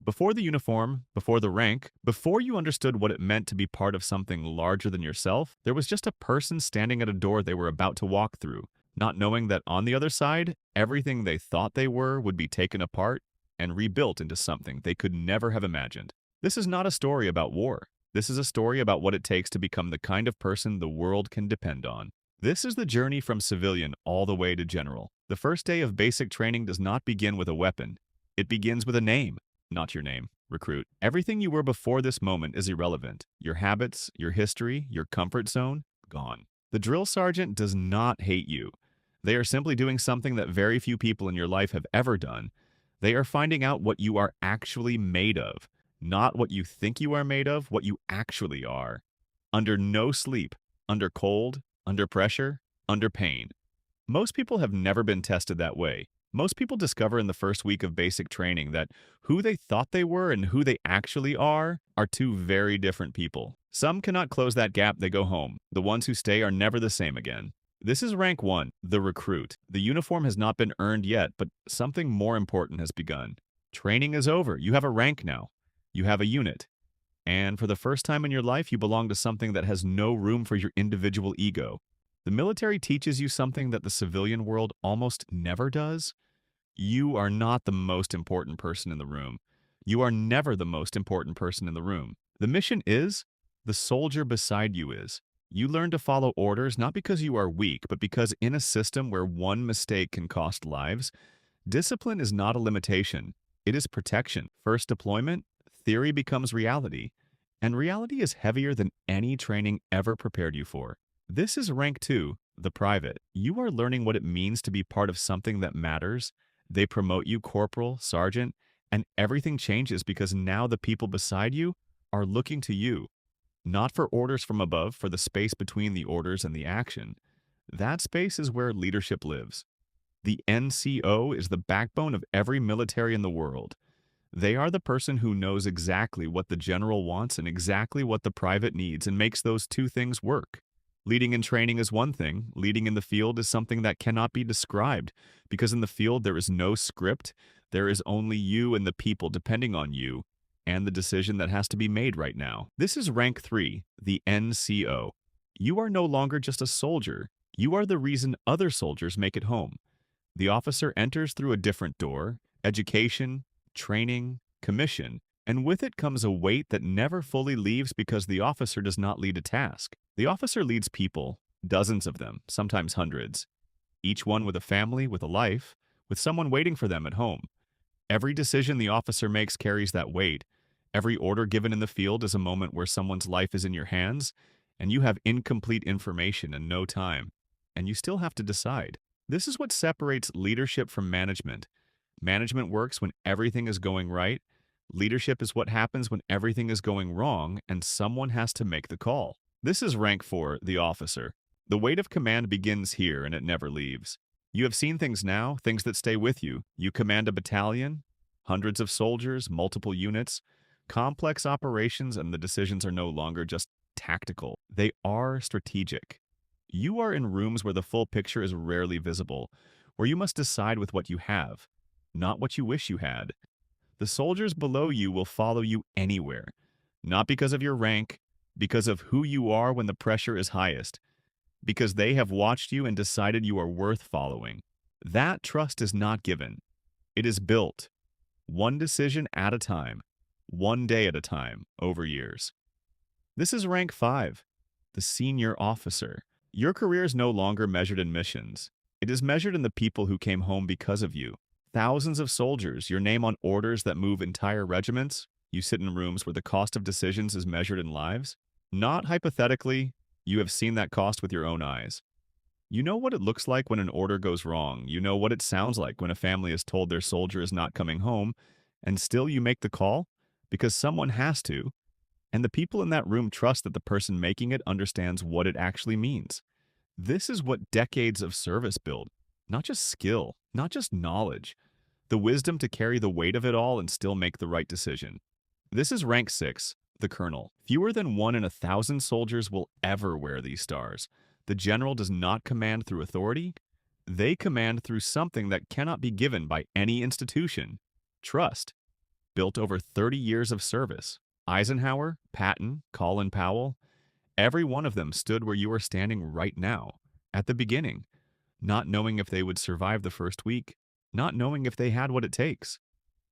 Before the uniform, before the rank, before you understood what it meant to be part of something larger than yourself, there was just a person standing at a door they were about to walk through, not knowing that on the other side, everything they thought they were would be taken apart and rebuilt into something they could never have imagined. This is not a story about war. This is a story about what it takes to become the kind of person the world can depend on. This is the journey from civilian all the way to general. The first day of basic training does not begin with a weapon. It begins with a name. Not your name, recruit. Everything you were before this moment is irrelevant. Your habits, your history, your comfort zone, gone. The drill sergeant does not hate you. They are simply doing something that very few people in your life have ever done. They are finding out what you are actually made of. Not what you think you are made of, what you actually are. Under no sleep, under cold, under pressure, under pain. Most people have never been tested that way. Most people discover in the first week of basic training that who they thought they were and who they actually are two very different people. Some cannot close that gap, they go home. The ones who stay are never the same again. This is rank 1, the recruit. The uniform has not been earned yet, but something more important has begun. Training is over. You have a rank now. You have a unit. And for the first time in your life, you belong to something that has no room for your individual ego. The military teaches you something that the civilian world almost never does. You are not the most important person in the room. You are never the most important person in the room. The mission is, the soldier beside you is. You learn to follow orders not because you are weak, but because in a system where one mistake can cost lives, discipline is not a limitation. It is protection. First deployment, theory becomes reality. And reality is heavier than any training ever prepared you for. This is rank 2, the private. You are learning what it means to be part of something that matters. They promote you corporal, sergeant, and everything changes because now the people beside you are looking to you. Not for orders from above, for the space between the orders and the action. That space is where leadership lives. The NCO is the backbone of every military in the world. They are the person who knows exactly what the general wants and exactly what the private needs and makes those two things work. Leading in training is one thing. Leading in the field is something that cannot be described, because in the field there is no script. There is only you and the people depending on you, and the decision that has to be made right now. This is rank 3, the NCO. You are no longer just a soldier. You are the reason other soldiers make it home. The officer enters through a different door, education, training, commission, and with it comes a weight that never fully leaves because the officer does not lead a task. The officer leads people, dozens of them, sometimes hundreds, each one with a family, with a life, with someone waiting for them at home. Every decision the officer makes carries that weight. Every order given in the field is a moment where someone's life is in your hands, and you have incomplete information and no time, and you still have to decide. This is what separates leadership from management. Management works when everything is going right. Leadership is what happens when everything is going wrong, and someone has to make the call. This is rank 4, the officer. The weight of command begins here, and it never leaves. You have seen things now, things that stay with you. You command a battalion, hundreds of soldiers, multiple units, complex operations, and the decisions are no longer just tactical. They are strategic. You are in rooms where the full picture is rarely visible, where you must decide with what you have, not what you wish you had. The soldiers below you will follow you anywhere, not because of your rank, because of who you are when the pressure is highest, because they have watched you and decided you are worth following. That trust is not given. It is built, one decision at a time, one day at a time, over years. This is rank 5, the senior officer. Your career is no longer measured in missions. It is measured in the people who came home because of you. Thousands of soldiers, your name on orders that move entire regiments. You sit in rooms where the cost of decisions is measured in lives. Not hypothetically, you have seen that cost with your own eyes. You know what it looks like when an order goes wrong. You know what it sounds like when a family is told their soldier is not coming home, and still you make the call because someone has to, and the people in that room trust that the person making it understands what it actually means. This is what decades of service build. Not just skill, not just knowledge, the wisdom to carry the weight of it all and still make the right decision. This is rank 6, the colonel. Fewer than 1 in 1,000 soldiers will ever wear these stars. The general does not command through authority. They command through something that cannot be given by any institution: trust. built over 30 years of service. Eisenhower, Patton, Colin Powell, every one of them stood where you are standing right now, at the beginning, not knowing if they would survive the first week, not knowing if they had what it takes.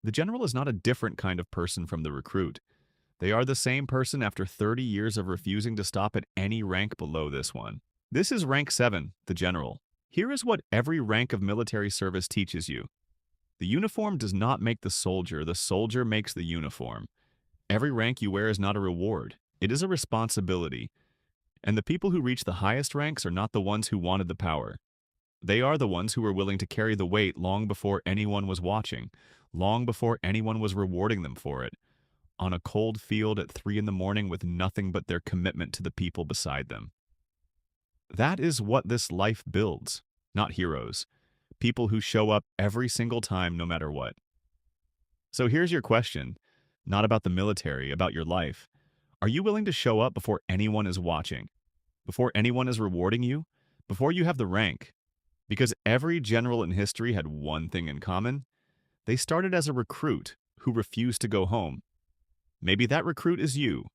The general is not a different kind of person from the recruit. They are the same person after 30 years of refusing to stop at any rank below this one. This is rank 7, the general. Here is what every rank of military service teaches you. The uniform does not make the soldier makes the uniform. Every rank you wear is not a reward, it is a responsibility. And the people who reach the highest ranks are not the ones who wanted the power. They are the ones who were willing to carry the weight long before anyone was watching, long before anyone was rewarding them for it, on a cold field at 3 in the morning with nothing but their commitment to the people beside them. That is what this life builds, not heroes. People who show up every single time no matter what. So here's your question, not about the military, about your life. Are you willing to show up before anyone is watching? Before anyone is rewarding you? Before you have the rank? Because every general in history had one thing in common. They started as a recruit who refused to go home. Maybe that recruit is you.